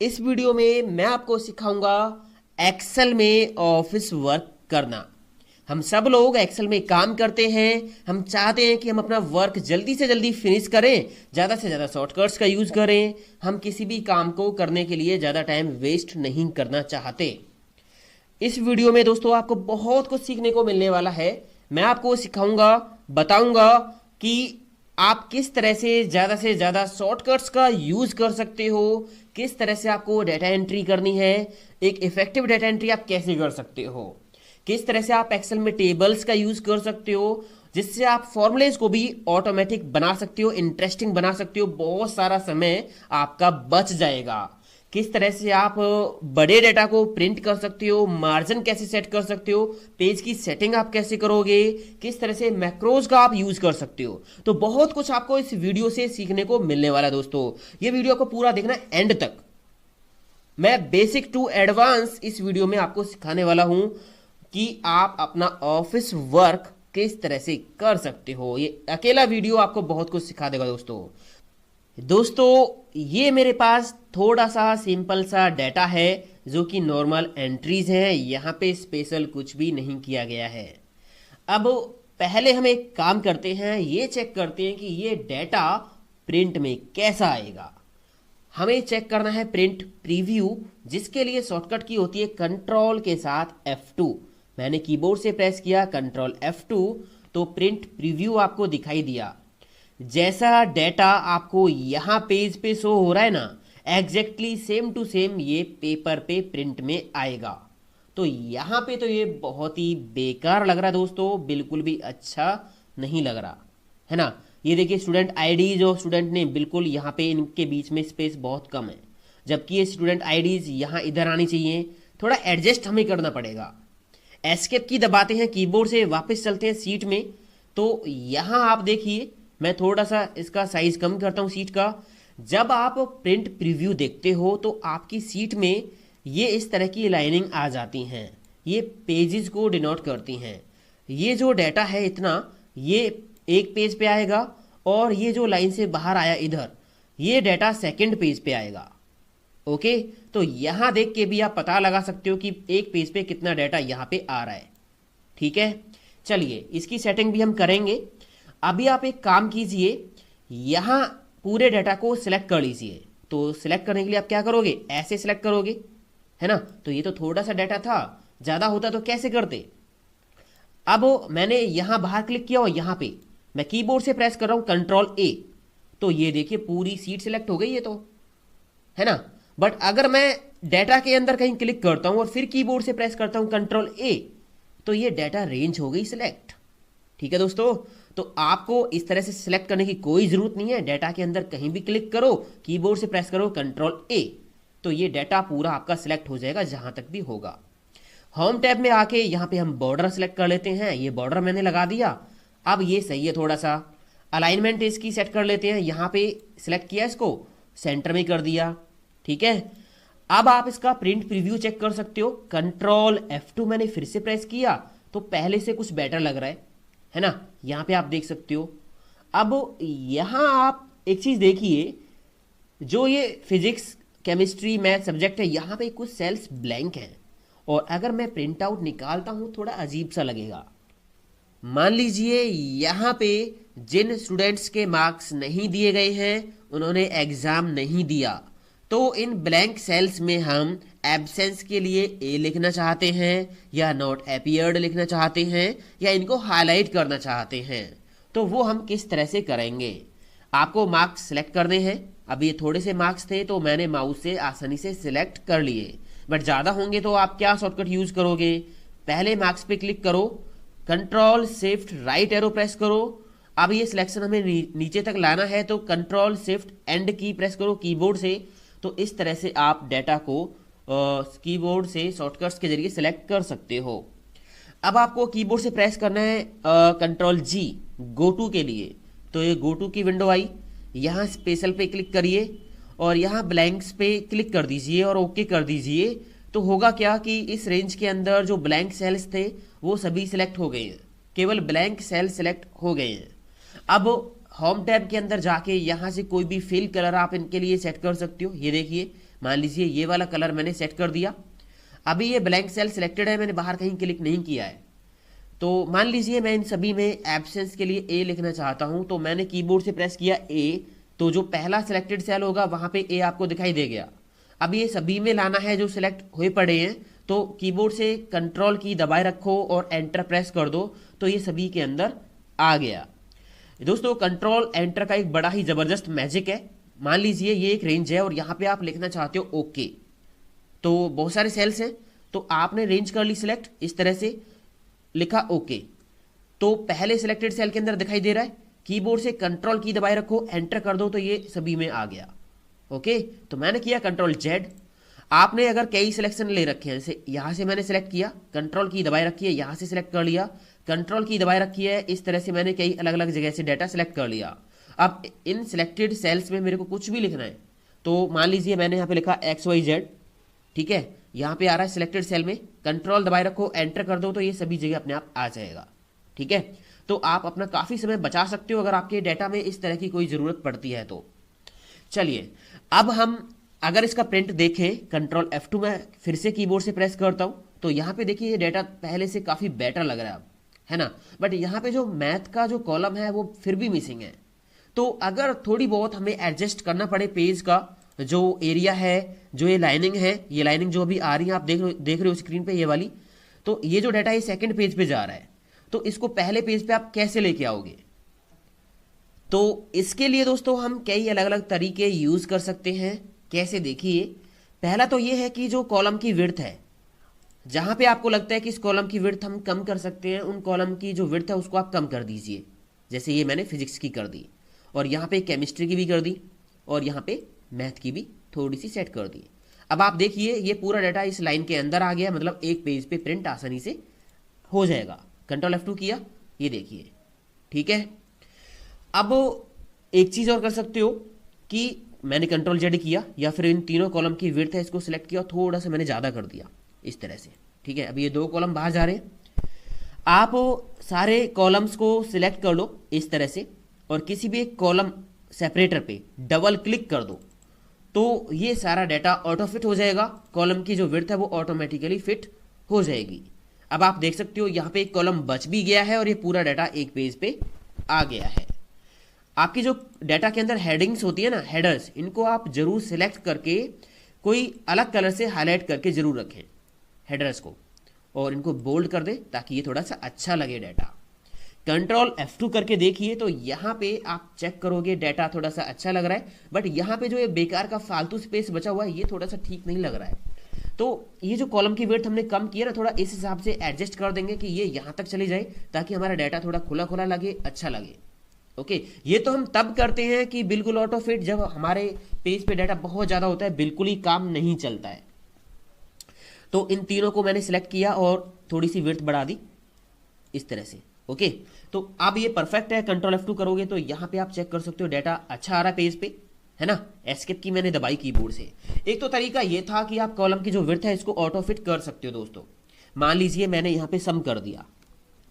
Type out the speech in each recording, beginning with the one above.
इस वीडियो में मैं आपको सिखाऊंगा एक्सेल में ऑफिस वर्क करना। हम सब लोग एक्सेल में काम करते हैं। हम चाहते हैं कि हम अपना वर्क जल्दी से जल्दी फिनिश करें, ज़्यादा से ज़्यादा शॉर्टकट्स का यूज़ करें। हम किसी भी काम को करने के लिए ज़्यादा टाइम वेस्ट नहीं करना चाहते। इस वीडियो में दोस्तों आपको बहुत कुछ सीखने को मिलने वाला है। मैं आपको सिखाऊंगा, बताऊंगा कि आप किस तरह से ज़्यादा शॉर्टकट्स का यूज़ कर सकते हो, किस तरह से आपको डाटा एंट्री करनी है, एक इफेक्टिव डाटा एंट्री आप कैसे कर सकते हो, किस तरह से आप एक्सेल में टेबल्स का यूज़ कर सकते हो जिससे आप फॉर्मूलेज को भी ऑटोमेटिक बना सकते हो, इंटरेस्टिंग बना सकते हो, बहुत सारा समय आपका बच जाएगा। किस तरह से आप बड़े डेटा को प्रिंट कर सकते हो, मार्जिन कैसे सेट कर सकते हो, पेज की सेटिंग आप कैसे करोगे, किस तरह से मैक्रोज का आप यूज कर सकते हो। तो बहुत कुछ आपको इस वीडियो से सीखने को मिलने वाला है दोस्तों। ये वीडियो को पूरा देखना एंड तक। मैं बेसिक टू एडवांस इस वीडियो में आपको सिखाने वाला हूं कि आप अपना ऑफिस वर्क किस तरह से कर सकते हो। ये अकेला वीडियो आपको बहुत कुछ सिखा देगा दोस्तों। ये मेरे पास थोड़ा सा सिंपल सा डाटा है जो कि नॉर्मल एंट्रीज हैं। यहाँ पे स्पेशल कुछ भी नहीं किया गया है। अब पहले हम एक काम करते हैं, ये चेक करते हैं कि ये डाटा प्रिंट में कैसा आएगा। हमें चेक करना है प्रिंट प्रीव्यू, जिसके लिए शॉर्टकट की होती है कंट्रोल के साथ F2। मैंने कीबोर्ड से प्रेस किया कंट्रोल F2 तो प्रिंट प्रीव्यू आपको दिखाई दिया। जैसा डाटा आपको यहाँ पेज पे शो हो रहा है ना, एग्जैक्टली सेम टू सेम ये पेपर पे प्रिंट में आएगा। तो यहाँ पे तो ये बहुत ही बेकार लग रहा है दोस्तों, बिल्कुल भी अच्छा नहीं लग रहा है ना। ये देखिए स्टूडेंट आईडीज और स्टूडेंट नेम, बिल्कुल यहाँ पे इनके बीच में स्पेस बहुत कम है, जबकि ये स्टूडेंट आईडीज यहाँ इधर आनी चाहिए। थोड़ा एडजस्ट हमें करना पड़ेगा। एस्केप की दबाते हैं, कीबोर्ड से वापस चलते हैं सीट में। तो यहाँ आप देखिए, मैं थोड़ा सा इसका साइज कम करता हूँ सीट का। जब आप प्रिंट प्रीव्यू देखते हो तो आपकी सीट में ये इस तरह की लाइनिंग आ जाती हैं, ये पेजेस को डिनोट करती हैं। ये जो डाटा है इतना, ये एक पेज पे आएगा और ये जो लाइन से बाहर आया इधर, ये डाटा सेकंड पेज पे आएगा। ओके, तो यहाँ देख के भी आप पता लगा सकते हो कि एक पेज पे कितना डाटा यहाँ पे आ रहा है। ठीक है, चलिए इसकी सेटिंग भी हम करेंगे। अभी आप एक काम कीजिए, यहाँ पूरे डाटा को सिलेक्ट कर लीजिए। तो सिलेक्ट करने के लिए आप क्या करोगे, ऐसे सिलेक्ट करोगे, है ना। तो ये तो थोड़ा सा डाटा था, ज़्यादा होता तो कैसे करते। अब मैंने यहाँ बाहर क्लिक किया और यहाँ पे मैं कीबोर्ड से प्रेस कर रहा हूँ कंट्रोल A। तो ये देखिए पूरी सीट सिलेक्ट हो गई है, तो है ना। बट अगर मैं डाटा के अंदर कहीं क्लिक करता हूँ और फिर कीबोर्ड से प्रेस करता हूँ कंट्रोल A, तो ये डाटा रेंज हो गई सिलेक्ट। ठीक है दोस्तों, तो आपको इस तरह से सिलेक्ट करने की कोई ज़रूरत नहीं है। डाटा के अंदर कहीं भी क्लिक करो, कीबोर्ड से प्रेस करो कंट्रोल A, तो ये डाटा पूरा आपका सिलेक्ट हो जाएगा जहां तक भी होगा। होम टैब में आके यहाँ पे हम बॉर्डर सेलेक्ट कर लेते हैं। ये बॉर्डर मैंने लगा दिया। अब ये सही है, थोड़ा सा अलाइनमेंट इसकी सेट कर लेते हैं। यहाँ पे सिलेक्ट किया, इसको सेंटर में कर दिया। ठीक है, अब आप इसका प्रिंट प्रीव्यू चेक कर सकते हो। कंट्रोल F2 मैंने फिर से प्रेस किया तो पहले से कुछ बेटर लग रहा है ना। यहाँ पे आप देख सकते हो। अब यहाँ आप एक चीज देखिए, जो ये फिजिक्स केमिस्ट्री मैथ सब्जेक्ट है, यहाँ पे कुछ सेल्स ब्लैंक हैं और अगर मैं प्रिंट आउट निकालता हूँ थोड़ा अजीब सा लगेगा। मान लीजिए यहाँ पे जिन स्टूडेंट्स के मार्क्स नहीं दिए गए हैं, उन्होंने एग्जाम नहीं दिया, तो इन ब्लैंक सेल्स में हम एब्सेंस के लिए ए लिखना चाहते हैं या नॉट अपीयर्ड लिखना चाहते हैं या इनको हाईलाइट करना चाहते हैं, तो वो हम किस तरह से करेंगे। आपको मार्क्स सिलेक्ट करने हैं। अब ये थोड़े से मार्क्स थे तो मैंने माउस से आसानी से सिलेक्ट कर लिए, बट ज़्यादा होंगे तो आप क्या शॉर्टकट यूज करोगे, पहले मार्क्स पे क्लिक करो, control shift right arrow press करो। अब ये सिलेक्शन हमें नीचे तक लाना है तो कंट्रोल शिफ्ट एंड की प्रेस करो कीबोर्ड से। तो इस तरह से आप डाटा को कीबोर्ड से शॉर्टकट्स के जरिए सिलेक्ट कर सकते हो। अब आपको कीबोर्ड से प्रेस करना है कंट्रोल G गो टू के लिए। तो ये गो टू की विंडो आई, यहाँ स्पेशल पे क्लिक करिए और यहाँ ब्लैंक्स पे क्लिक कर दीजिए और ओके कर दीजिए। तो होगा क्या कि इस रेंज के अंदर जो ब्लैंक सेल्स थे वो सभी सिलेक्ट हो गए हैं, केवल ब्लैंक सेल सिलेक्ट हो गए हैं। अब होम टैब के अंदर जाके यहाँ से कोई भी फिल कलर आप इनके लिए सेट कर सकते हो। ये देखिए मान लीजिए ये वाला कलर मैंने सेट कर दिया। अभी ये ब्लैंक सेल सिलेक्टेड है, मैंने बाहर कहीं क्लिक नहीं किया है। तो मान लीजिए मैं इन सभी में एब्सेंस के लिए ए लिखना चाहता हूं, तो मैंने कीबोर्ड से प्रेस किया ए, तो जो पहला सिलेक्टेड सेल होगा वहां पे ए आपको दिखाई दे गया। अब ये सभी में लाना है जो सिलेक्ट हुए पड़े हैं, तो कीबोर्ड से कंट्रोल की दबाए रखो और एंटर प्रेस कर दो, तो ये सभी के अंदर आ गया। दोस्तों कंट्रोल एंटर का एक बड़ा ही जबरदस्त मैजिक है। मान लीजिए ये एक रेंज है और यहाँ पे आप लिखना चाहते हो ओके, तो बहुत सारे सेल्स हैं, तो आपने रेंज कर ली सिलेक्ट, इस तरह से लिखा ओके, तो पहले सिलेक्टेड सेल के अंदर दिखाई दे रहा है। कीबोर्ड से कंट्रोल की दबाए रखो, एंटर कर दो, तो ये सभी में आ गया। ओके, तो मैंने किया कंट्रोल जेड। आपने अगर कई सिलेक्शन ले रखे हैं, जैसे यहां से मैंने सिलेक्ट किया, कंट्रोल की दबाए रखी है, यहां से सिलेक्ट कर लिया, कंट्रोल की दबाए रखी है, इस तरह से मैंने कई अलग अलग जगह से डाटा सिलेक्ट कर लिया। अब इन सिलेक्टेड सेल्स में मेरे को कुछ भी लिखना है, तो मान लीजिए मैंने यहाँ पे लिखा XYZ, ठीक है, यहाँ पे आ रहा है सिलेक्टेड सेल में, कंट्रोल दबाए रखो, एंटर कर दो, तो ये सभी जगह अपने आप आ जाएगा। ठीक है, तो आप अपना काफी समय बचा सकते हो अगर आपके डेटा में इस तरह की कोई जरूरत पड़ती है तो। चलिए अब हम अगर इसका प्रिंट देखें, कंट्रोल F2 में फिर से कीबोर्ड से प्रेस करता हूं, तो यहाँ पे देखिए ये डेटा पहले से काफी बेटर लग रहा है ना, बट यहाँ पे जो मैथ का जो कॉलम है वो फिर भी मिसिंग है। तो अगर थोड़ी बहुत हमें एडजस्ट करना पड़े पेज का जो एरिया है, जो ये लाइनिंग है, ये लाइनिंग जो अभी आ रही है आप देख रहे हो स्क्रीन पे ये वाली, तो ये जो डाटा है सेकंड पेज पे जा रहा है, तो इसको पहले पेज पे आप कैसे लेके आओगे? तो इसके लिए दोस्तों हम कई अलग अलग तरीके यूज कर सकते हैं। कैसे, देखिए, पहला तो ये है कि जो कॉलम की विड्थ है, जहां पे आपको लगता है कि इस कॉलम की विड्थ हम कम कर सकते हैं, उन कॉलम की जो विड्थ है उसको आप कम कर दीजिए। जैसे ये मैंने फिजिक्स की कर दी, और यहाँ पे केमिस्ट्री की भी कर दी, और यहाँ पे मैथ की भी थोड़ी सी सेट कर दी। अब आप देखिए ये पूरा डाटा इस लाइन के अंदर आ गया, मतलब एक पेज पे प्रिंट आसानी से हो जाएगा। कंट्रोल F2 किया, ये देखिए, ठीक है। अब एक चीज और कर सकते हो कि मैंने कंट्रोल जेड किया, या फिर इन तीनों कॉलम की विड्थ है इसको सिलेक्ट किया, थोड़ा सा मैंने ज्यादा कर दिया इस तरह से। ठीक है, अभी ये दो कॉलम बाहर जा रहे हैं। आप सारे कॉलम्स को सिलेक्ट कर लो इस तरह से, और किसी भी एक कॉलम सेपरेटर पे डबल क्लिक कर दो, तो ये सारा डाटा ऑटो फिट हो जाएगा। कॉलम की जो विड्थ है वो ऑटोमेटिकली फिट हो जाएगी। अब आप देख सकते हो यहाँ पे एक कॉलम बच भी गया है और ये पूरा डाटा एक पेज पे आ गया है। आपकी जो डाटा के अंदर हेडिंग्स होती है ना, हेडर्स, इनको आप जरूर सिलेक्ट करके कोई अलग कलर से हाईलाइट करके जरूर रखें हेडर्स को, और इनको बोल्ड कर दें ताकि ये थोड़ा सा अच्छा लगे डाटा। कंट्रोल F2 करके देखिए, तो यहाँ पे आप चेक करोगे डाटा थोड़ा सा अच्छा लग रहा है, बट यहाँ पे जो ये बेकार का फालतू स्पेस बचा हुआ है ये थोड़ा सा ठीक नहीं लग रहा है। तो ये जो कॉलम की विड्थ हमने कम किया ना, थोड़ा इस हिसाब से एडजस्ट कर देंगे कि ये यहाँ तक चली जाए, ताकि हमारा डाटा थोड़ा खुला खुला लगे, अच्छा लगे। ओके, ये तो हम तब करते हैं कि बिल्कुल ऑटो फिट, जब हमारे पेज पे डाटा बहुत ज्यादा होता है, बिल्कुल ही काम नहीं चलता है। तो इन तीनों को मैंने सिलेक्ट किया और थोड़ी सी विड्थ बढ़ा दी इस तरह से। ओके, तो अब ये परफेक्ट है। कंट्रोल F2 करोगे तो यहाँ पे आप चेक कर सकते हो डाटा अच्छा आ रहा है पेज पे, है ना। एस्केप की मैंने दबाई कीबोर्ड से। एक तो तरीका ये था कि आप कॉलम की जो विड्थ है इसको ऑटो फिट कर सकते हो दोस्तों। मान लीजिए मैंने यहाँ पे सम कर दिया,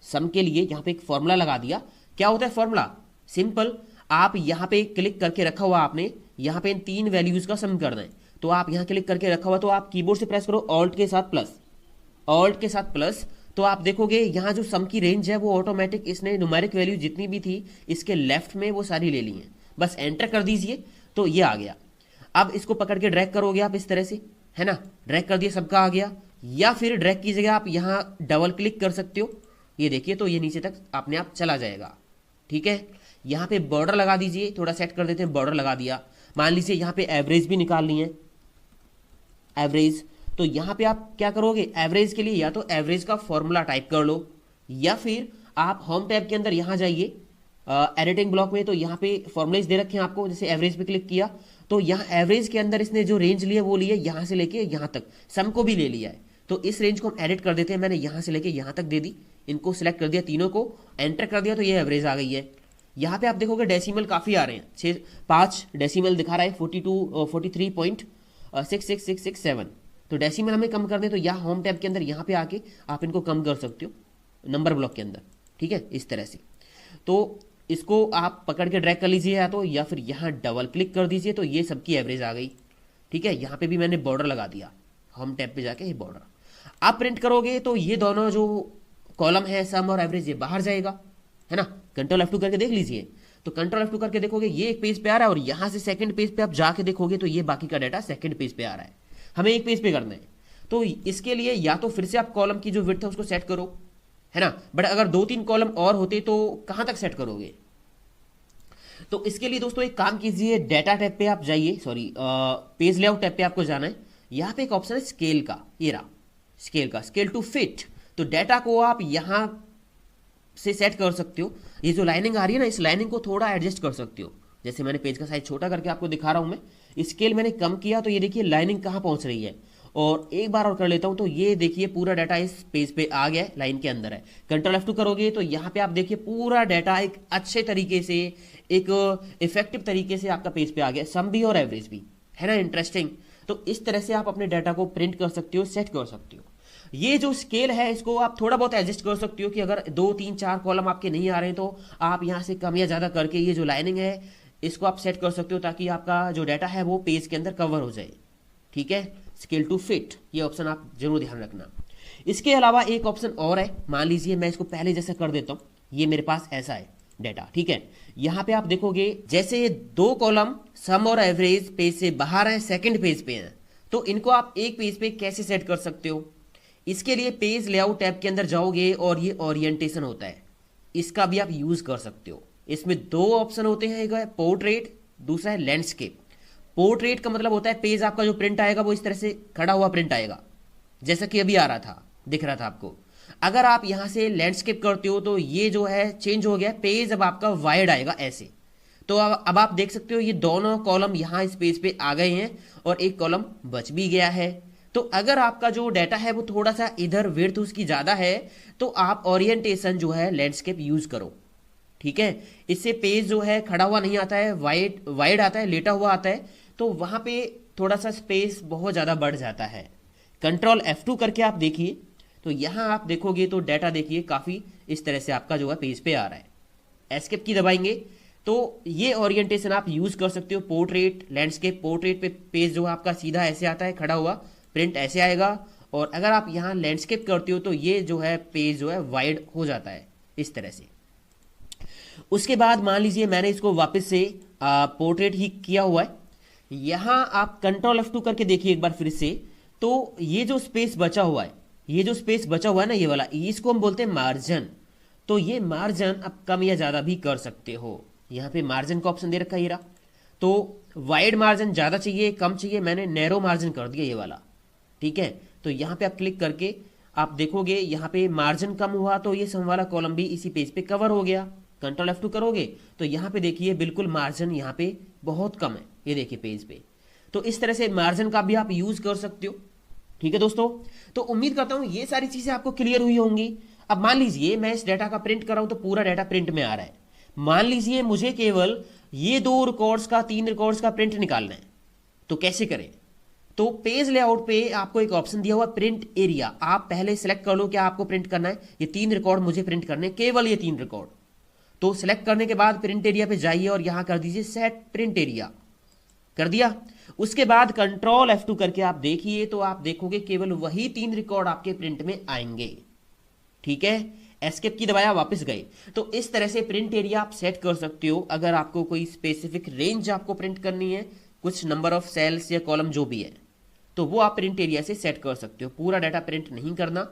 सम के लिए यहाँ पे एक फॉर्मूला लगा दिया। क्या होता है फॉर्मूला? सिंपल, आप यहाँ पे क्लिक करके रखा हुआ, आपने यहाँ पे इन तीन वैल्यूज का सम करना है, तो आप यहाँ क्लिक करके रखा हुआ, तो आप कीबोर्ड से प्रेस करो ऑल्ट के साथ प्लस, ऑल्ट के साथ प्लस, तो आप देखोगे यहाँ जो सम की रेंज है वो ऑटोमेटिक इसने न्यूमेरिक वैल्यू जितनी भी थी इसके लेफ्ट में वो सारी ले ली हैं। बस एंटर कर दीजिए तो ये आ गया। अब इसको पकड़ के ड्रैग करोगे आप इस तरह से, है ना, ड्रैग कर दिया, सबका आ गया। या फिर ड्रैग की जगह आप यहाँ डबल क्लिक कर सकते हो, ये देखिए, तो ये नीचे तक अपने आप चला जाएगा। ठीक है, यहाँ पे बॉर्डर लगा दीजिए, थोड़ा सेट कर देते हैं, बॉर्डर लगा दिया। मान लीजिए यहाँ पे एवरेज भी निकालनी है, एवरेज, तो यहाँ पे आप क्या करोगे, एवरेज के लिए या तो एवरेज का फॉर्मूला टाइप कर लो, या फिर आप होम टैब के अंदर यहाँ जाइए एडिटिंग ब्लॉक में, तो यहाँ पे फॉर्मुलेज दे रखे हैं आपको। जैसे एवरेज पे क्लिक किया तो यहाँ एवरेज के अंदर इसने जो रेंज ली है वो ली है यहाँ से लेके यहाँ तक, सम को भी ले लिया है, तो इस रेंज को हम एडिट कर देते हैं। मैंने यहाँ से लेके यहाँ तक दे दी, इनको सिलेक्ट कर दिया, तीनों को एंटर कर दिया, तो ये एवरेज आ गई है। यहाँ पे आप देखोगे डेसिमल काफी आ रहे हैं, 5 डेसिमल दिखा रहा है, 43.666667। तो डेसिमल हमें कम करने, तो यहाँ होम टैब के अंदर यहाँ पे आके आप इनको कम कर सकते हो नंबर ब्लॉक के अंदर। ठीक है, इस तरह से। तो इसको आप पकड़ के ड्रैग कर लीजिए या तो, या फिर यहाँ डबल क्लिक कर दीजिए, तो ये सबकी एवरेज आ गई। ठीक है, यहाँ पे भी मैंने बॉर्डर लगा दिया, होम टैब पे जाके ये बॉर्डर। आप प्रिंट करोगे तो ये दोनों जो कॉलम है सम और एवरेज ये बाहर जाएगा, है ना। कंट्रोल F2 करके देख लीजिए, तो कंट्रोल F2 करके देखोगे ये एक पेज पे आ रहा है और यहाँ से सेकंड पेज पे आप जाके देखोगे तो ये बाकी का डाटा सेकंड पेज पे आ रहा है। हमें एक पेज पे करना है, तो इसके लिए या तो फिर से आप कॉलम की जो विड्थ है उसको सेट करो, है ना। बट अगर 2-3 कॉलम और होते तो कहाँ तक सेट करोगे। तो इसके लिए दोस्तों एक काम कीजिए, डाटा टैब पे आप जाइए, सॉरी पेज लेआउट टैब पे आपको जाना है। यहाँ पे एक ऑप्शन है स्केल का, ये रहा स्केल का, स्केल टू फिट। तो डाटा को आप यहाँ से सेट कर सकते हो। ये जो लाइनिंग आ रही है ना, इस लाइनिंग को थोड़ा एडजस्ट कर सकते हो। जैसे मैंने पेज का साइज छोटा करके आपको दिखा रहा हूँ मैं, स्केल मैंने कम किया तो ये देखिए लाइनिंग कहाँ पहुँच रही है। और एक बार और कर लेता हूँ, तो ये देखिए पूरा डाटा इस पेज पे आ गया है, लाइन के अंदर है। कंट्रोल F2 करोगे तो यहाँ पे आप देखिए पूरा डाटा एक अच्छे तरीके से, एक इफेक्टिव तरीके से आपका पेज पे आ गया, सम भी और एवरेज भी, है ना। इंटरेस्टिंग। तो इस तरह से आप अपने डाटा को प्रिंट कर सकते हो, सेट कर सकते हो। ये जो स्केल है इसको आप थोड़ा बहुत एडजस्ट कर सकते हो कि अगर 2-3-4 कॉलम आपके नहीं आ रहे हैं तो आप यहाँ से कम या ज़्यादा करके ये जो लाइनिंग है इसको आप सेट कर सकते हो, ताकि आपका जो डाटा है वो पेज के अंदर कवर हो जाए। ठीक है, स्केल टू फिट ये ऑप्शन आप जरूर ध्यान रखना। इसके अलावा एक ऑप्शन और है, मान लीजिए मैं इसको पहले जैसा कर देता हूँ। ये मेरे पास ऐसा है डाटा, ठीक है। यहाँ पे आप देखोगे जैसे ये 2 कॉलम सम और एवरेज पेज से बाहर है, सेकंड पेज पे हैं, तो इनको आप एक पेज पे कैसे सेट कर सकते हो। इसके लिए पेज लेआउट टैब के अंदर जाओगे और ये ओरिएंटेशन होता है, इसका भी आप यूज कर सकते हो। इसमें 2 ऑप्शन होते हैं, एक है पोर्ट्रेट, दूसरा है लैंडस्केप। पोर्ट्रेट का मतलब होता है पेज आपका जो प्रिंट आएगा वो इस तरह से खड़ा हुआ प्रिंट आएगा, जैसा कि अभी आ रहा था, दिख रहा था आपको। अगर आप यहां से लैंडस्केप करते हो तो ये जो है चेंज हो गया, पेज अब आपका वाइड आएगा ऐसे। तो अब आप देख सकते हो ये दोनों कॉलम यहाँ इस पेज पे आ गए हैं और एक कॉलम बच भी गया है। तो अगर आपका जो डाटा है वो थोड़ा सा इधर विड्थ उसकी ज़्यादा है तो आप ओरिएंटेशन जो है लैंडस्केप यूज करो। ठीक है, इससे पेज जो है खड़ा हुआ नहीं आता है, वाइड आता है, लेटा हुआ आता है, तो वहां पे थोड़ा सा स्पेस बहुत ज़्यादा बढ़ जाता है। कंट्रोल F2 करके आप देखिए, तो यहाँ आप देखोगे तो डाटा देखिए काफ़ी इस तरह से आपका जो है पेज पे आ रहा है। एस्केप की दबाएंगे तो ये ओरिएंटेशन आप यूज कर सकते हो। पोर्ट्रेट, लैंडस्केप, पोर्ट्रेट पे पेज जो है आपका सीधा ऐसे आता है खड़ा हुआ, प्रिंट ऐसे आएगा। और अगर आप यहाँ लैंडस्केप करते हो तो ये जो है पेज जो है वाइड हो जाता है इस तरह से। उसके बाद मान लीजिए मैंने इसको वापस से पोर्ट्रेट ही किया हुआ है। यहाँ आप कंट्रोल F2 करके देखिए एक बार फिर से, तो ये जो स्पेस बचा हुआ है, ये जो स्पेस बचा हुआ है ना ये वाला, इसको हम बोलते हैं मार्जिन। तो ये मार्जिन आप कम या ज़्यादा भी कर सकते हो। यहाँ पे मार्जिन का ऑप्शन दे रखा है ये रहा। तो वाइड मार्जिन ज़्यादा चाहिए, कम चाहिए, मैंने नैरो मार्जिन कर दिया ये वाला। ठीक है, तो यहाँ पे आप क्लिक करके आप देखोगे यहाँ पे मार्जिन कम हुआ तो ये सम वाला कॉलम भी इसी पेज पे कवर हो गया। कंट्रोल F2 करोगे तो यहाँ पे देखिए बिल्कुल मार्जिन यहाँ पे बहुत कम है, ये देखिए पेज पे। तो इस तरह से मार्जिन का भी आप यूज कर सकते हो। ठीक है दोस्तों, तो उम्मीद करता हूँ ये सारी चीजें आपको क्लियर हुई होंगी। अब मान लीजिए मैं इस डाटा का प्रिंट कर रहा हूँ तो पूरा डाटा प्रिंट में आ रहा है। मान लीजिए मुझे केवल ये 2 रिकॉर्ड्स का, 3 रिकॉर्ड्स का प्रिंट निकालना है, तो कैसे करें। तो पेज लेआउट पे आपको एक ऑप्शन दिया हुआ प्रिंट एरिया, आप पहले सेलेक्ट कर लो क्या आपको प्रिंट करना है। ये 3 रिकॉर्ड मुझे प्रिंट करने, केवल ये 3 रिकॉर्ड। तो सेलेक्ट करने के बाद प्रिंट एरिया पे जाइए और यहां कर दीजिए सेट प्रिंट एरिया, कर दिया। उसके बाद कंट्रोल F2 करके आप देखिए तो आप देखोगे केवल वही 3 रिकॉर्ड आपके प्रिंट में आएंगे। ठीक है, एस्केप की दबाया, वापस गए। तो इस तरह से प्रिंट एरिया आप सेट कर सकते हो। अगर आपको कोई स्पेसिफिक रेंज आपको प्रिंट करनी है, कुछ नंबर ऑफ सेल्स या कॉलम जो भी है, तो वो आप प्रिंट एरिया से सेट कर सकते हो। पूरा डाटा प्रिंट नहीं करना,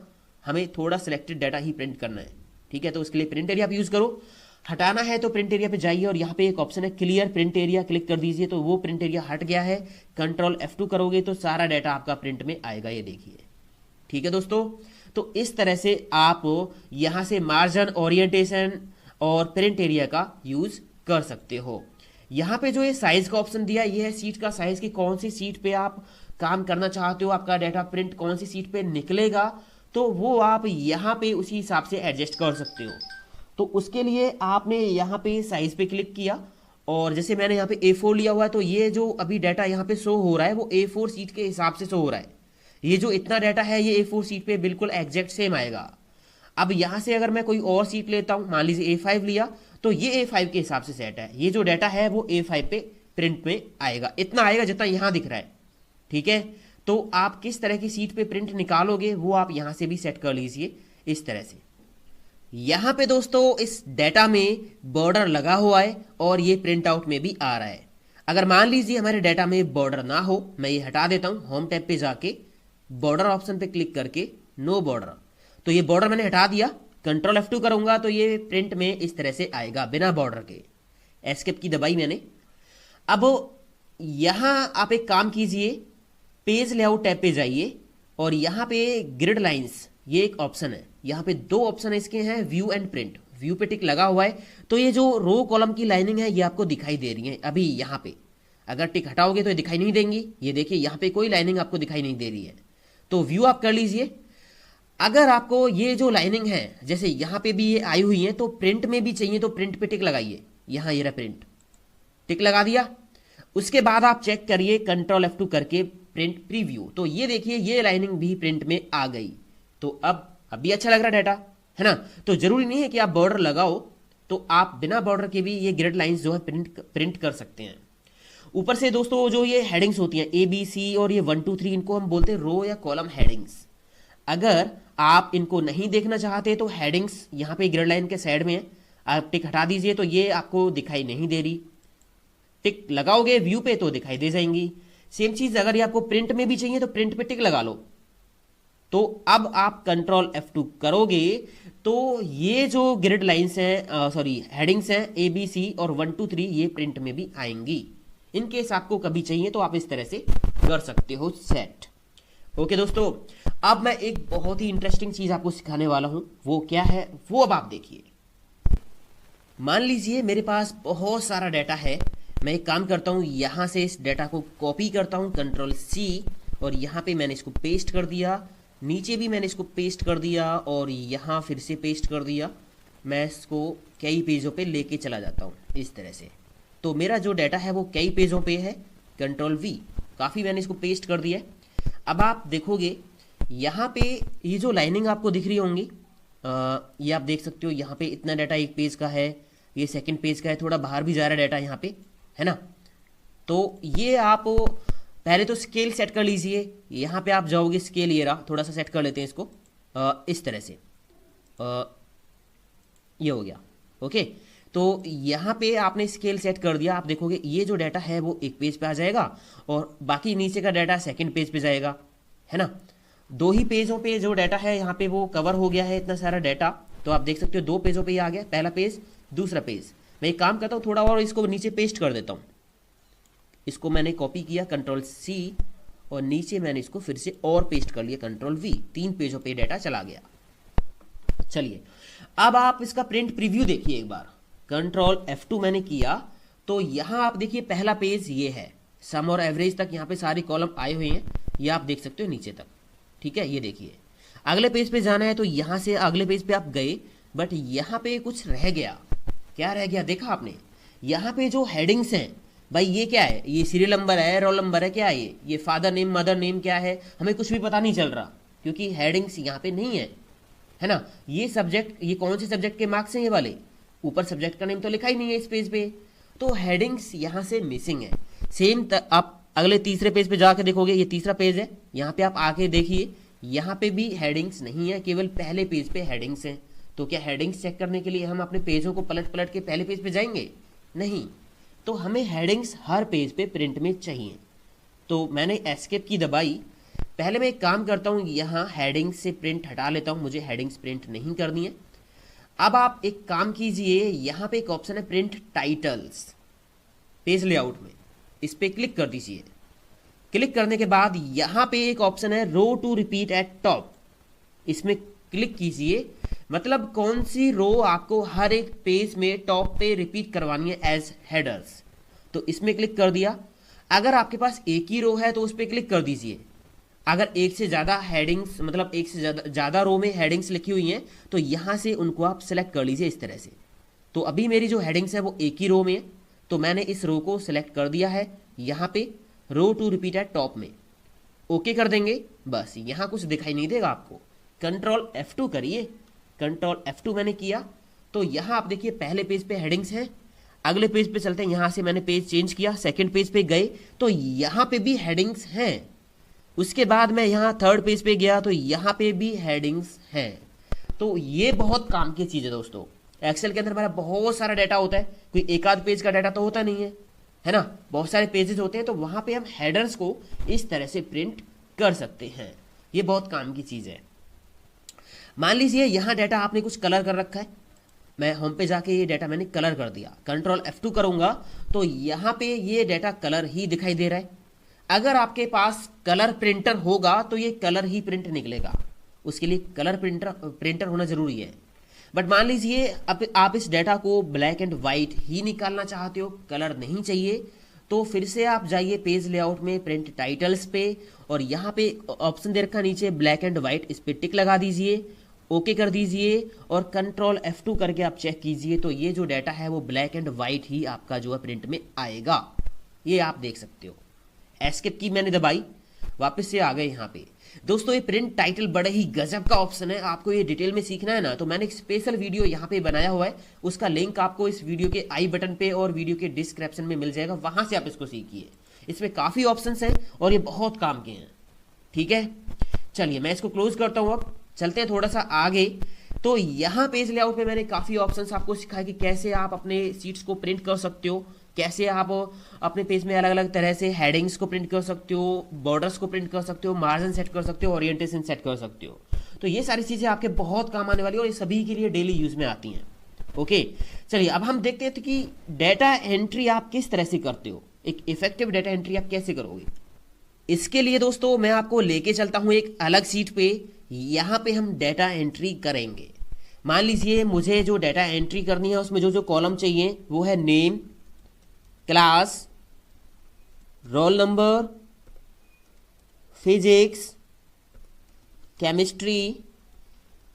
हमें थोड़ा सिलेक्टेड डाटा ही प्रिंट करना है। ठीक है, तो उसके लिए प्रिंट एरिया आप यूज करो। हटाना है तो प्रिंट एरिया पे जाइए और यहाँ पे एक ऑप्शन है क्लियर प्रिंट एरिया, क्लिक कर दीजिए तो वो प्रिंट एरिया हट गया है। कंट्रोल F2 करोगे तो सारा डाटा आपका प्रिंट में आएगा, ये देखिए। ठीक है दोस्तों, तो इस तरह से आप यहाँ से मार्जिन, ओरिएंटेशन और प्रिंट एरिया का यूज कर सकते हो। यहाँ पे जो ये साइज का ऑप्शन दिया ये है सीट का साइज, की कौन सी सीट पे आप काम करना चाहते हो, आपका डाटा प्रिंट कौन सी सीट पे निकलेगा, तो वो आप यहाँ पे उसी हिसाब से एडजस्ट कर सकते हो। तो उसके लिए आपने यहाँ पे साइज पे क्लिक किया और जैसे मैंने यहाँ पे A4 लिया हुआ है तो ये जो अभी डाटा यहाँ पे शो हो रहा है वो A4 सीट के हिसाब से शो हो रहा है। ये जो इतना डाटा है ये A4 सीट पे बिल्कुल एग्जैक्ट सेम आएगा। अब यहाँ से अगर मैं कोई और सीट लेता हूँ, मान लीजिए A5 लिया, तो ये A5 के हिसाब से सेट है। ये जो डाटा है वो A5 पे प्रिंट में आएगा, इतना आएगा जितना यहाँ दिख रहा है। ठीक है, तो आप किस तरह की सीट पे प्रिंट निकालोगे वो आप यहां से भी सेट कर लीजिए इस तरह से। यहां पे दोस्तों इस डेटा में बॉर्डर लगा हुआ है और ये प्रिंट आउट में भी आ रहा है। अगर मान लीजिए हमारे डेटा में बॉर्डर ना हो, मैं ये हटा देता हूं, होम टैब पे जाके बॉर्डर ऑप्शन पे क्लिक करके नो बॉर्डर, तो ये बॉर्डर मैंने हटा दिया। कंट्रोल F2 करूंगा तो ये प्रिंट में इस तरह से आएगा बिना बॉर्डर के। एस्केप की दबाई मैंने। अब यहां आप एक काम कीजिए, पेज लेआउट टैब पे जाइए और यहां पे ग्रिड लाइंस ये एक ऑप्शन है, यहां पे दो ऑप्शन है इसके हैं, व्यू एंड प्रिंट। व्यू पे टिक लगा हुआ है तो ये जो रो कॉलम की लाइनिंग है ये आपको दिखाई दे रही है अभी यहां पे। अगर टिक हटाओगे तो ये दिखाई नहीं देंगी। ये देखिए यहां पे कोई लाइनिंग आपको दिखाई नहीं दे रही है, तो व्यू आप कर लीजिए। अगर आपको ये जो लाइनिंग है जैसे यहां पे भी ये आई हुई है तो प्रिंट में भी चाहिए तो प्रिंट पे टिक लगाइए। यहां ये रहा प्रिंट, टिक लगा दिया। उसके बाद आप चेक करिए कंट्रोल F2 करके प्रिंट प्रीव्यू, तो ये देखिए ये लाइनिंग भी प्रिंट में आ गई। तो अब भी अच्छा लग रहा डाटा है ना। तो जरूरी नहीं है कि आप बॉर्डर लगाओ, तो आप बिना बॉर्डर के भी ये ग्रिड लाइंस जो है प्रिंट कर सकते हैं। ऊपर से दोस्तों जो ये हेडिंग्स होती हैं ABC और ये 1 2 3 इनको हम बोलते हैं रो या कॉलम हेडिंग्स। अगर आप इनको नहीं देखना चाहते तो हेडिंग्स यहाँ पे ग्रिड लाइन के साइड में है, आप टिक हटा दीजिए तो ये आपको दिखाई नहीं दे रही। टिक लगाओगे व्यू पे तो दिखाई दे जाएंगी। सेम चीज अगर ये आपको प्रिंट में भी चाहिए तो प्रिंट पे टिक लगा लो। तो अब आप कंट्रोल F2 करोगे तो ये जो ग्रिड लाइंस हैं, सॉरी हेडिंग्स हैं ABC और 1 2 3 ये प्रिंट में भी आएंगी। इनकेस आपको कभी चाहिए तो आप इस तरह से कर सकते हो सेट। ओके दोस्तों, अब मैं एक बहुत ही इंटरेस्टिंग चीज आपको सिखाने वाला हूं। वो क्या है वो अब आप देखिए। मान लीजिए मेरे पास बहुत सारा डाटा है, मैं एक काम करता हूं यहां से इस डाटा को कॉपी करता हूं कंट्रोल C और यहां पे मैंने इसको पेस्ट कर दिया, नीचे भी मैंने इसको पेस्ट कर दिया और यहां फिर से पेस्ट कर दिया। मैं इसको कई पेजों पे लेके चला जाता हूं इस तरह से। तो मेरा जो डाटा है वो कई पेजों पे है, कंट्रोल V, काफ़ी मैंने इसको पेस्ट कर दिया है। अब आप देखोगे यहाँ पे ये जो लाइनिंग आपको दिख रही होंगी, ये आप देख सकते हो यहाँ पे इतना डाटा एक पेज का है, ये सेकंड पेज का है, थोड़ा बाहर भी जा रहा है डाटा यहाँ पे, है ना। तो ये आप पहले तो स्केल सेट कर लीजिए। यहाँ पे आप जाओगे स्केल, ये रहा, थोड़ा सा सेट कर लेते हैं इसको इस तरह से, ये हो गया। ओके, तो यहाँ पे आपने स्केल सेट कर दिया, आप देखोगे ये जो डाटा है वो एक पेज पे आ जाएगा और बाकी नीचे का डाटा सेकंड पेज पे जाएगा, है ना। दो ही पेजों पे जो डाटा है यहाँ पे वो कवर हो गया है इतना सारा डाटा। तो आप देख सकते हो दो पेजों पे ही आ गया, पहला पेज दूसरा पेज। मैं एक काम करता हूँ थोड़ा और इसको नीचे पेस्ट कर देता हूँ। इसको मैंने कॉपी किया कंट्रोल C और नीचे मैंने इसको फिर से और पेस्ट कर लिया कंट्रोल V, 3 पेजों पे डाटा चला गया। चलिए अब आप इसका प्रिंट प्रीव्यू देखिए एक बार। कंट्रोल F2 मैंने किया तो यहाँ आप देखिए पहला पेज ये है, सम और एवरेज तक यहाँ पे सारे कॉलम आए हुए हैं, ये आप देख सकते हो नीचे तक, ठीक है। ये देखिए अगले पेज पे जाना है तो यहाँ से अगले पेज पे आप गए, बट यहाँ पे कुछ रह गया। क्या रह गया देखा आपने? यहाँ पे जो हेडिंग्स हैं भाई ये क्या है, ये सीरियल नंबर है, रोल नंबर है, क्या है ये फादर नेम मदर नेम क्या है, हमें कुछ भी पता नहीं चल रहा क्योंकि हेडिंग्स यहाँ पे नहीं है ना। ये सब्जेक्ट, ये कौन से सब्जेक्ट के मार्क्स हैं ये वाले, ऊपर सब्जेक्ट का नेम तो लिखा ही नहीं है इस पेज पे, तो हेडिंग्स यहाँ से मिसिंग है। सेम आप अगले तीसरे पेज पे जाके देखोगे, ये तीसरा पेज है, यहाँ पे आप आके देखिए यहाँ पे भी हेडिंग्स नहीं है, केवल पहले पेज पे हेडिंग्स हैं। तो क्या हेडिंग्स चेक करने के लिए हम अपने पेजों को पलट पलट के पहले पेज पे जाएंगे? नहीं, तो हमें हेडिंग्स हर पेज पे प्रिंट में चाहिए। तो मैंने एस्केप की दबाई, पहले मैं एक काम करता हूँ यहाँ हेडिंग्स से प्रिंट हटा लेता हूँ, मुझे हेडिंग्स प्रिंट नहीं करनी है। अब आप एक काम कीजिए, यहाँ पे एक ऑप्शन है प्रिंट टाइटल्स पेज लेआउट में, इस पे क्लिक कर दीजिए। क्लिक करने के बाद यहाँ पे एक ऑप्शन है रो टू रिपीट एट टॉप, इसमें क्लिक कीजिए। मतलब कौन सी रो आपको हर एक पेज में टॉप पे रिपीट करवानी है एज हेडर्स, तो इसमें क्लिक कर दिया। अगर आपके पास एक ही रो है तो उस पर क्लिक कर दीजिए। अगर एक से ज़्यादा हेडिंग्स, मतलब एक से ज़्यादा रो में हेडिंग्स लिखी हुई हैं तो यहाँ से उनको आप सेलेक्ट कर लीजिए इस तरह से। तो अभी मेरी जो हेडिंग्स है वो एक ही रो में है, तो मैंने इस रो को सिलेक्ट कर दिया है यहाँ पे रो टू रिपीट एट टॉप में। ओके कर देंगे, बस यहाँ कुछ दिखाई नहीं देगा आपको। कंट्रोल F2 करिए, कंट्रोल F2 मैंने किया तो यहाँ आप देखिए पहले पेज पे हेडिंग्स हैं। अगले पेज पे चलते हैं, यहाँ से मैंने पेज चेंज किया, सेकंड पेज पे गए तो यहाँ पे भी हेडिंग्स हैं, उसके बाद मैं यहाँ थर्ड पेज पे गया तो यहाँ पे भी हेडिंग्स हैं। तो ये बहुत काम की चीज़ है दोस्तों। एक्सेल के अंदर हमारा बहुत सारा डाटा होता है, कोई एक आध पेज का डाटा तो होता नहीं है ना, बहुत सारे पेजेस होते हैं। तो वहाँ पे हम हेडर्स को इस तरह से प्रिंट कर सकते हैं। ये बहुत काम की चीज़ है। मान लीजिए यहाँ डाटा आपने कुछ कलर कर रखा है, मैं होम पे जाके ये डाटा मैंने कलर कर दिया, कंट्रोल F2 करूँगा तो यहाँ पे ये डाटा कलर ही दिखाई दे रहा है। अगर आपके पास कलर प्रिंटर होगा तो ये कलर ही प्रिंट निकलेगा, उसके लिए कलर प्रिंटर होना ज़रूरी है। बट मान लीजिए अब आप इस डाटा को ब्लैक एंड वाइट ही निकालना चाहते हो, कलर नहीं चाहिए, तो फिर से आप जाइए पेज लेआउट में प्रिंट टाइटल्स पे और यहाँ पे ऑप्शन दे रखा नीचे ब्लैक एंड वाइट, इस पर टिक लगा दीजिए, ओके कर दीजिए और कंट्रोल F2 करके आप चेक कीजिए तो ये जो डाटा है वो ब्लैक एंड वाइट ही आपका जो है प्रिंट में आएगा। ये आप देख सकते हो। एस्केप की मैंने दबाई, वापस से आ गए यहाँ पे। दोस्तों ये प्रिंट टाइटल बड़े ही गजब का ऑप्शन है। आपको ये डिटेल में सीखना है ना तो मैंने एक स्पेशल वीडियो यहाँ पे बनाया हुआ है, उसका लिंक आपको इस वीडियो के आई बटन पे और वीडियो के डिस्क्रिप्शन में मिल जाएगा, वहां से आप इसको सीखिए। इसमें काफी ऑप्शंस हैं और ये बहुत काम के हैं। ठीक है, चलिए मैं इसको क्लोज करता हूँ। अब चलते हैं थोड़ा सा आगे। तो यहाँ पेज लेआउट में मैंने काफ़ी ऑप्शंस आपको सिखाया कि कैसे आप अपने सीट्स को प्रिंट कर सकते हो, कैसे आप अपने पेज में अलग अलग तरह से हेडिंग्स को प्रिंट कर सकते हो, बॉर्डर्स को प्रिंट कर सकते हो, मार्जिन सेट कर सकते हो, ओरिएंटेशन सेट कर सकते हो। तो ये सारी चीज़ें आपके बहुत काम आने वाली है और ये सभी के लिए डेली यूज़ में आती हैं। ओके, चलिए अब हम देखते हैं कि डाटा एंट्री आप किस तरह से करते हो, एक इफेक्टिव डाटा एंट्री आप कैसे करोगे। इसके लिए दोस्तों मैं आपको लेके चलता हूं एक अलग सीट पे, यहां पे हम डाटा एंट्री करेंगे। मान लीजिए मुझे जो डाटा एंट्री करनी है उसमें जो जो कॉलम चाहिए वो है name, class, roll number, physics, chemistry,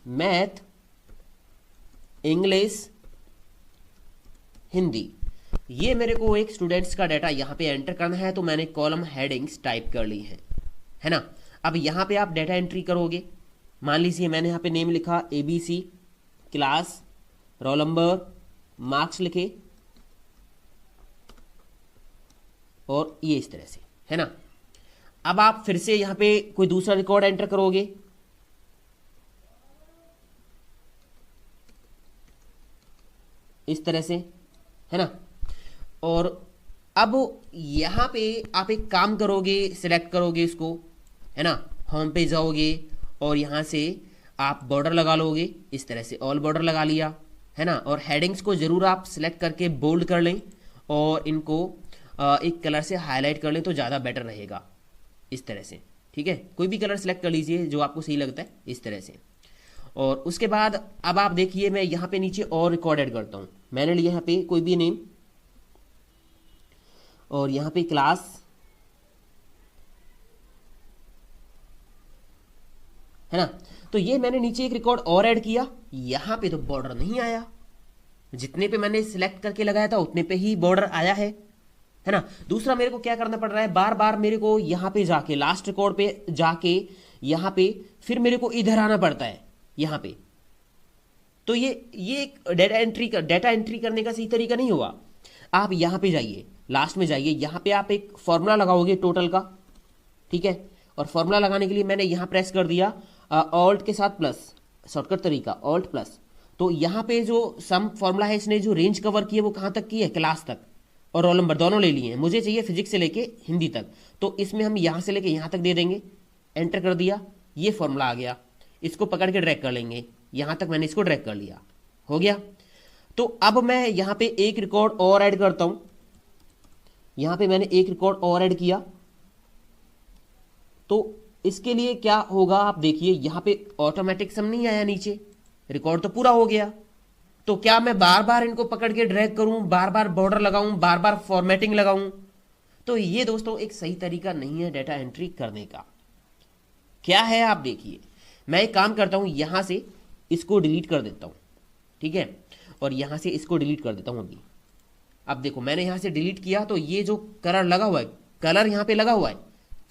math, English, Hindi. ये मेरे को एक स्टूडेंट्स का डाटा यहाँ पे एंटर करना है तो मैंने कॉलम हेडिंग्स टाइप कर ली है ना। अब यहाँ पे आप डाटा एंट्री करोगे। मान लीजिए मैंने यहाँ पे नेम लिखा ABC, class, roll number, marks लिखे और ये इस तरह से, है ना। अब आप फिर से यहाँ पे कोई दूसरा रिकॉर्ड एंटर करोगे। इस तरह से, है ना। और अब यहाँ पे आप एक काम करोगे, सिलेक्ट करोगे इसको, है ना, होम पे जाओगे और यहाँ से आप बॉर्डर लगा लोगे। इस तरह से ऑल बॉर्डर लगा लिया, है ना। और हेडिंग्स को ज़रूर आप सिलेक्ट करके बोल्ड कर लें और इनको एक कलर से हाईलाइट कर लें तो ज़्यादा बेटर रहेगा। इस तरह से, ठीक है, कोई भी कलर सेलेक्ट कर लीजिए जो आपको सही लगता है, इस तरह से। और उसके बाद अब आप देखिए मैं यहाँ पे नीचे और रिकॉर्ड ऐड करता हूँ। मैंने लिया यहाँ पे कोई भी नेम और यहाँ पे क्लास, है ना। तो ये मैंने नीचे एक रिकॉर्ड और ऐड किया। यहाँ पे तो बॉर्डर नहीं आया, जितने पे मैंने सिलेक्ट करके लगाया था उतने पे ही बॉर्डर आया है ना। दूसरा मेरे को क्या करना पड़ रहा है, बार बार मेरे को यहाँ पे जाके लास्ट रिकॉर्ड पे जाके यहाँ पे फिर मेरे को इधर आना पड़ता है यहाँ पे। तो ये डाटा एंट्री करने का सही तरीका नहीं हुआ। आप यहाँ पे जाइए, लास्ट में जाइए, यहाँ पे आप एक फॉर्मूला लगाओगे टोटल का, ठीक है। और फॉर्मूला लगाने के लिए मैंने यहाँ प्रेस कर दिया ऑल्ट के साथ प्लस, शॉर्टकट तरीका ऑल्ट प्लस। तो यहाँ पे जो सम फॉर्मूला है इसने जो रेंज कवर की है वो कहाँ तक की है, क्लास तक और रोल नंबर दोनों ले लिए हैं। मुझे चाहिए फिजिक्स से लेके हिंदी तक, तो इसमें हम यहाँ से लेके यहाँ तक दे देंगे। एंटर कर दिया, ये फॉर्मूला आ गया। इसको पकड़ के ड्रैग कर लेंगे, यहाँ तक मैंने इसको ड्रैग कर लिया, हो गया। तो अब मैं यहाँ पे एक रिकॉर्ड और ऐड करता हूँ। यहाँ पे मैंने एक रिकॉर्ड और ऐड किया। तो इसके लिए क्या होगा आप देखिए, यहाँ पे ऑटोमेटिक सम नहीं आया, नीचे रिकॉर्ड तो पूरा हो गया। तो क्या मैं बार बार इनको पकड़ के ड्रैग करूं, बार बार बॉर्डर लगाऊं, बार बार फॉर्मेटिंग लगाऊं? तो ये दोस्तों एक सही तरीका नहीं है डाटा एंट्री करने का। क्या है आप देखिए, मैं एक काम करता हूं, यहां से इसको डिलीट कर देता हूं, ठीक है, और यहां से इसको डिलीट कर देता हूं अभी। अब देखो मैंने यहां से डिलीट किया तो ये जो कलर लगा हुआ है, कलर यहां पे लगा हुआ है,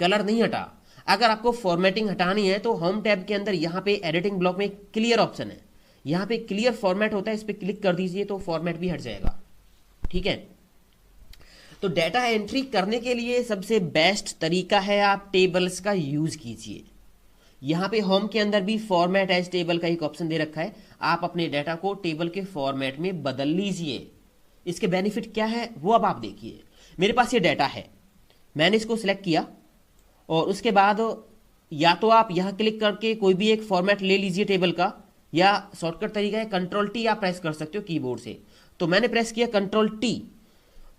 कलर नहीं हटा। अगर आपको फॉर्मेटिंग हटानी है तो होम टैब के अंदर यहाँ पे एडिटिंग ब्लॉक में क्लियर ऑप्शन है, यहाँ पे क्लियर फॉर्मेट होता है, इस पर क्लिक कर दीजिए तो फॉर्मेट भी हट जाएगा, ठीक है। तो डाटा एंट्री करने के लिए सबसे बेस्ट तरीका है आप टेबल्स का यूज कीजिए। यहाँ पे होम के अंदर भी फॉर्मेट एज टेबल का एक ऑप्शन दे रखा है, आप अपने डाटा को टेबल के फॉर्मेट में बदल लीजिए। इसके बेनिफिट क्या है वो अब आप देखिए। मेरे पास ये डाटा है, मैंने इसको सिलेक्ट किया और उसके बाद या तो आप यहाँ क्लिक करके कोई भी एक फॉर्मेट ले लीजिए टेबल का, या शॉर्टकट तरीका है कंट्रोल टी आप प्रेस कर सकते हो कीबोर्ड से। तो मैंने प्रेस किया कंट्रोल टी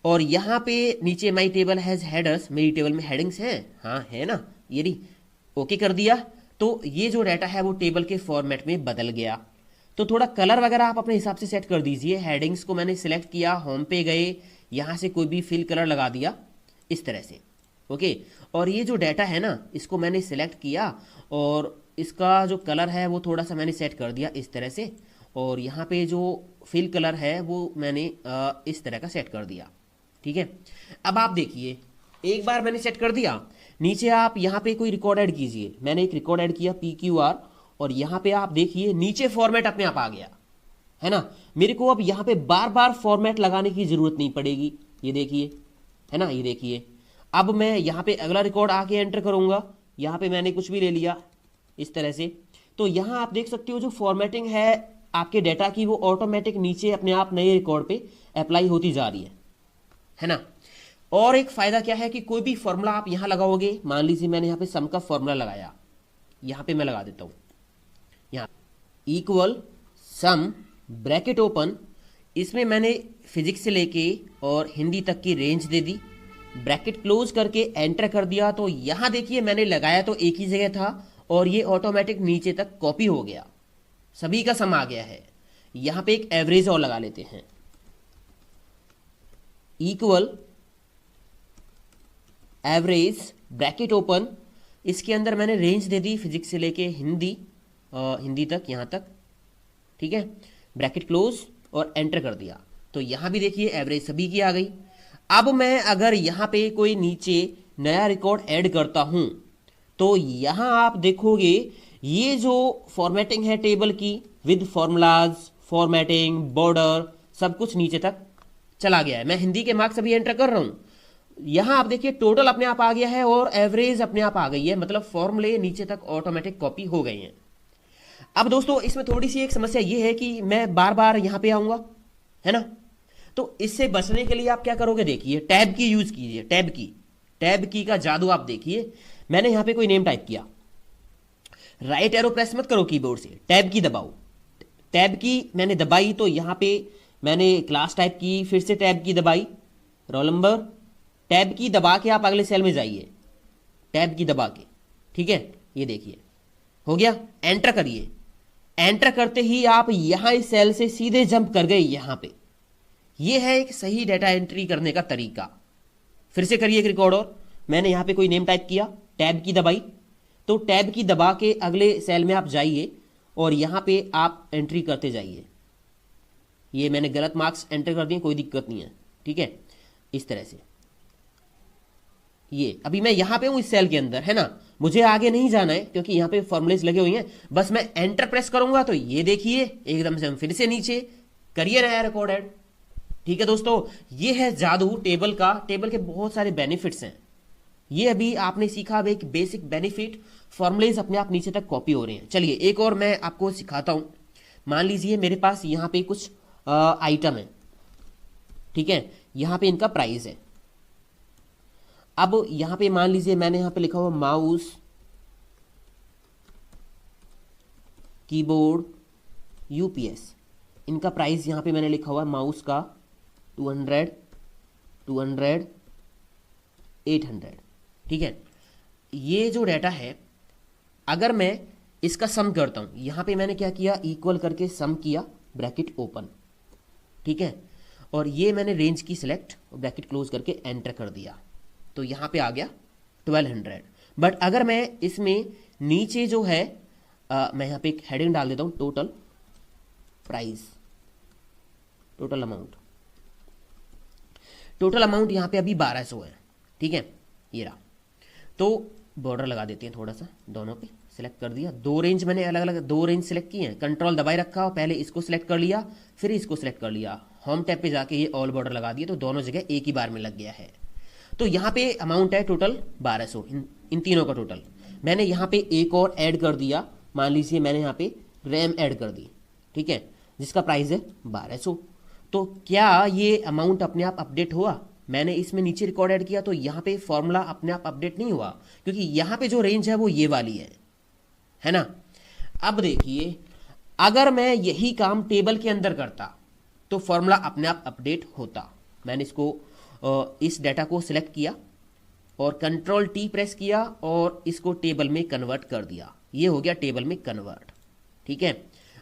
और यहाँ पे नीचे माई टेबल हैज हेडर्स, मेरी टेबल में हेडिंग्स हैं, हाँ है ना, ये रही, ओके कर दिया। तो ये जो डाटा है वो टेबल के फॉर्मेट में बदल गया। तो थोड़ा कलर वगैरह आप अपने हिसाब से सेट कर दीजिए। हेडिंग्स को मैंने सिलेक्ट किया, होम पे गए, यहाँ से कोई भी फिल कलर लगा दिया इस तरह से, ओके। और ये जो डाटा है ना, इसको मैंने सिलेक्ट किया और इसका जो कलर है वो थोड़ा सा मैंने सेट कर दिया इस तरह से, और यहाँ पे जो फिल कलर है वो मैंने इस तरह का सेट कर दिया, ठीक है। अब आप देखिए, एक बार मैंने सेट कर दिया, नीचे आप यहाँ पे कोई रिकॉर्ड ऐड कीजिए। मैंने एक रिकॉर्ड ऐड किया PQR और यहाँ पे आप देखिए नीचे फॉर्मेट अपने आप आ गया, है ना। मेरे को अब यहाँ पे बार बार फॉर्मेट लगाने की जरूरत नहीं पड़ेगी, ये देखिए, है ना, ये देखिए। अब मैं यहाँ पे अगला रिकॉर्ड आके एंटर करूंगा, यहाँ पे मैंने कुछ भी ले लिया इस तरह से। तो यहाँ आप देख सकते हो जो फॉर्मेटिंग है आपके डाटा की वो ऑटोमेटिक नीचे अपने आप नए रिकॉर्ड पे अप्लाई होती जा रही है ना। और एक फायदा क्या है कि कोई भी फॉर्मूला आप यहाँ लगाओगे, मान लीजिए मैंने यहाँ पे सम का फॉर्मूला लगाया, यहाँ पे मैं लगा देता हूँ, यहाँ इक्वल सम ब्रैकेट ओपन, इसमें मैंने फिजिक्स से लेके और हिंदी तक की रेंज दे दी, ब्रैकेट क्लोज करके एंटर कर दिया। तो यहाँ देखिए मैंने लगाया तो एक ही जगह था और ये ऑटोमेटिक नीचे तक कॉपी हो गया, सभी का सम आ गया है। यहाँ पे एक एवरेज और लगा लेते हैं, इक्वल एवरेज ब्रैकेट ओपन, इसके अंदर मैंने रेंज दे दी फिजिक्स से लेके हिंदी तक, यहाँ तक, ठीक है। ब्रैकेट क्लोज और एंटर कर दिया। तो यहाँ भी देखिए एवरेज सभी की आ गई। अब मैं अगर यहाँ पे कोई नीचे नया रिकॉर्ड ऐड करता हूँ तो यहाँ आप देखोगे ये जो फॉर्मेटिंग है टेबल की विद फॉर्मूलाज, फॉर्मेटिंग, बॉर्डर, सब कुछ नीचे तक चला गया है। मैं हिंदी के मार्क्स अभी एंटर कर रहा हूँ, यहाँ आप देखिए टोटल अपने आप आ गया है और एवरेज अपने आप आ गई है, मतलब फॉर्मूले नीचे तक ऑटोमेटिक कॉपी हो गए हैं। अब दोस्तों इसमें थोड़ी सी एक समस्या ये है कि मैं बार बार यहाँ पे आऊँगा, है ना। तो इससे बचने के लिए आप क्या करोगे, देखिए टैब की यूज कीजिए, टैब की का जादू आप देखिए। मैंने यहाँ पे कोई नेम टाइप किया, राइट एरो प्रेस मत करो कीबोर्ड से, टैब की दबाओ। टैब की मैंने दबाई तो यहाँ पे मैंने क्लास टाइप की, फिर से टैब की दबाई, रोल नंबर, टैब की दबा के आप अगले सेल में जाइए, टैब की दबा के, ठीक है। ये देखिए हो गया, एंटर करिए। एंटर करते ही आप यहाँ इस सेल से सीधे जंप कर गए यहाँ पे। ये है एक सही डाटा एंट्री करने का तरीका। फिर से करिए एक रिकॉर्ड और, मैंने यहाँ पे कोई नेम टाइप किया, टैब की दबाई, तो टैब की दबा के अगले सेल में आप जाइए और यहाँ पे आप एंट्री करते जाइए। ये मैंने गलत मार्क्स एंटर कर दिए, कोई दिक्कत नहीं है, ठीक है, इस तरह से। ये अभी मैं यहाँ पे हूँ इस सेल के अंदर, है ना, मुझे आगे नहीं जाना है क्योंकि यहाँ पे फॉर्मूलेज लगे हुए हैं। बस मैं एंटर प्रेस करूंगा तो ये देखिए एकदम से हम फिर से नीचे, करिए नया रिकॉर्ड ऐड, ठीक है दोस्तों। ये है जादू टेबल का। टेबल के बहुत सारे बेनिफिट्स हैं, ये अभी आपने सीखा। अब एक बेसिक बेनिफिट, फॉर्मूलेज अपने आप नीचे तक कॉपी हो रहे हैं। चलिए एक और मैं आपको सिखाता हूं। मान लीजिए मेरे पास यहाँ पे कुछ आइटम है, ठीक है, यहाँ पे इनका प्राइस है। अब यहाँ पे मान लीजिए मैंने यहाँ पे लिखा हुआ माउस, कीबोर्ड, यूपीएस, इनका प्राइस यहाँ पे मैंने लिखा हुआ माउस का 200, 200, 800, ठीक है। ये जो डाटा है अगर मैं इसका सम करता हूँ, यहाँ पे मैंने क्या किया, इक्वल करके सम किया, ब्रैकेट ओपन, ठीक है, और ये मैंने रेंज की सिलेक्ट और ब्रैकेट क्लोज करके एंटर कर दिया, तो यहाँ पे आ गया 1200। बट अगर मैं इसमें नीचे जो है मैं यहाँ पे एक हेडिंग डाल देता हूँ, total price, total amount, total amount यहाँ पे अभी 1200 है, ठीक है, ये रहा। तो बॉर्डर लगा देते हैं थोड़ा सा, दोनों पे सिलेक्ट कर दिया। दो रेंज मैंने अलग अलग दो रेंज सिलेक्ट की हैं, कंट्रोल दबाए रखा और पहले इसको सिलेक्ट कर लिया, फिर इसको सिलेक्ट कर लिया, होम टैब पे जाके ये ऑल बॉर्डर लगा दिए तो दोनों जगह एक ही बार में लग गया है। तो यहाँ पे अमाउंट है टोटल 1200, इन तीनों का टोटल। मैंने यहाँ पे एक और ऐड कर दिया, मान लीजिए मैंने यहाँ पे रैम ऐड कर दी, ठीक है, जिसका प्राइस है 1200। तो क्या ये अमाउंट अपने आप अपडेट हुआ? मैंने इसमें नीचे रिकॉर्ड ऐड किया तो यहाँ पे फॉर्मूला अपने आप अपडेट नहीं हुआ, क्योंकि यहाँ पे जो रेंज है वो ये वाली है ना। अब देखिए, अगर मैं यही काम टेबल के अंदर करता तो फॉर्मूला अपने आप अपडेट होता। मैंने इस डाटा को सिलेक्ट किया और कंट्रोल टी प्रेस किया और इसको टेबल में कन्वर्ट कर दिया। ये हो गया टेबल में कन्वर्ट, ठीक है।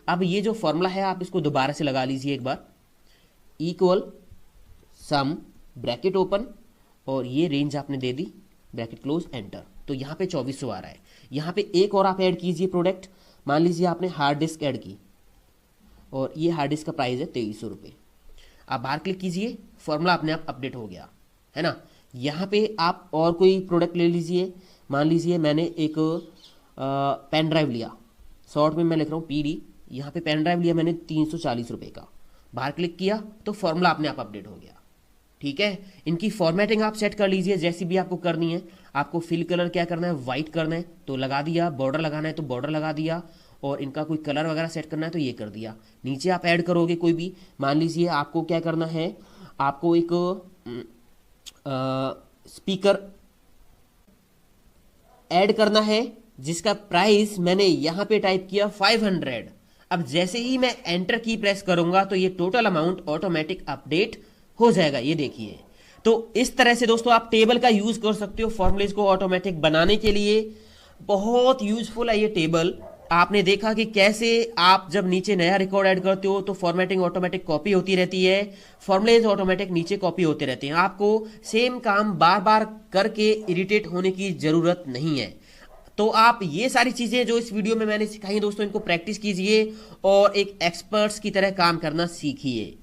अब ये जो फॉर्मूला है आप इसको दोबारा से लगा लीजिए एक बार, इक्वल सम ब्रैकेट ओपन और ये रेंज आपने दे दी, ब्रैकेट क्लोज, एंटर। तो यहाँ पे 2400 आ रहा है। यहाँ पे एक और आप ऐड कीजिए प्रोडक्ट, मान लीजिए आपने हार्ड डिस्क ऐड की और ये हार्ड डिस्क का प्राइस है 2300 रुपये। आप बाहर क्लिक कीजिए, फॉर्मूला अपने आप अपडेट हो गया, है ना। यहाँ पे आप और कोई प्रोडक्ट ले लीजिए, मान लीजिए मैंने एक पेन ड्राइव लिया, शॉर्ट में मैं लिख रहा हूँ PD, यहाँ पे पेन ड्राइव लिया मैंने 340 रुपये का, बाहर क्लिक किया तो फॉर्मूला अपने आप अपडेट हो गया, ठीक है। इनकी फॉर्मेटिंग आप सेट कर लीजिए जैसी भी आपको करनी है। आपको फिल कलर क्या करना है, वाइट करना है तो लगा दिया, बॉर्डर लगाना है तो बॉर्डर लगा दिया, और इनका कोई कलर वगैरह सेट करना है तो ये कर दिया। नीचे आप ऐड करोगे कोई भी, मान लीजिए आपको क्या करना है, आपको एक स्पीकर ऐड करना है जिसका प्राइस मैंने यहाँ पे टाइप किया 500। अब जैसे ही मैं एंटर की प्रेस करूंगा तो ये टोटल अमाउंट ऑटोमेटिक अपडेट हो जाएगा, ये देखिए। तो इस तरह से दोस्तों आप टेबल का यूज कर सकते हो फॉर्मूलेज को ऑटोमेटिक बनाने के लिए। बहुत यूजफुल है ये टेबल। आपने देखा कि कैसे आप जब नीचे नया रिकॉर्ड ऐड करते हो तो फॉर्मेटिंग ऑटोमेटिक कॉपी होती रहती है, फॉर्मूलेज ऑटोमेटिक नीचे कॉपी होते रहते हैं। आपको सेम काम बार बार करके इरिटेट होने की जरूरत नहीं है। तो आप ये सारी चीजें जो इस वीडियो में मैंने सिखाई दोस्तों, इनको प्रैक्टिस कीजिए और एक एक्सपर्ट्स की तरह काम करना सीखिए।